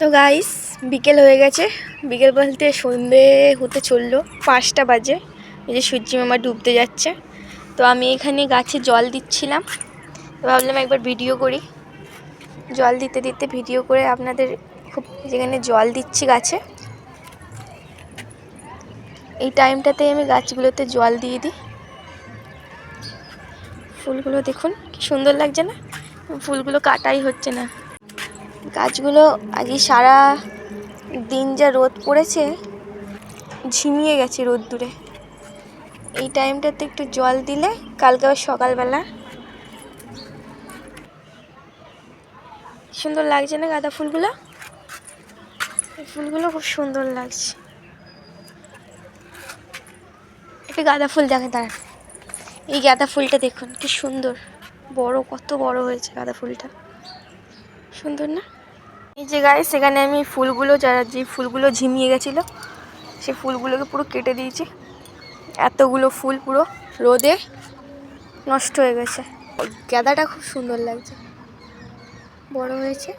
তো গাইস বিকেল হয়ে গেছে। বিকেল বলতে সন্ধে হতে চললো, 5টা বাজে। এই যে সূর্যি মামা ডুবতে যাচ্ছে। তো আমি এখানে গাছে জল দিচ্ছিলাম, তো ভাবলাম একবার ভিডিও করি। জল দিতে দিতে ভিডিও করে আপনাদের খুব যেখানে জল দিচ্ছি গাছে, এই টাইমটাতে আমি গাছগুলোতে জল দিয়ে দিই। ফুলগুলো দেখুন কি সুন্দর লাগছে না? ফুলগুলো কাটাই হচ্ছে না। গাছগুলো আগে সারা দিন যা রোদ পড়েছে, ঝিমিয়ে গেছে রোদ্দুরে। এই টাইমটাতে একটু জল দিলে কালকে আবার সকালবেলা সুন্দর লাগছে না গাঁদা ফুলগুলো? এই ফুলগুলো খুব সুন্দর লাগছে। একটা গাঁদা ফুল দেখে দাঁড়ান, এই গাঁদা ফুলটা দেখুন কি সুন্দর বড়, কত বড় হয়েছে গাঁদা ফুলটা, সুন্দর না? এই যে গাইস সেখানে আমি ফুলগুলো, যে ফুলগুলো ঝিমিয়ে গেছিলো সেই ফুলগুলোকে পুরো কেটে দিয়েছি। এতগুলো ফুল পুরো রোদে নষ্ট হয়ে গেছে। গাঁদাটা খুব সুন্দর লাগছে, বড় হয়েছে।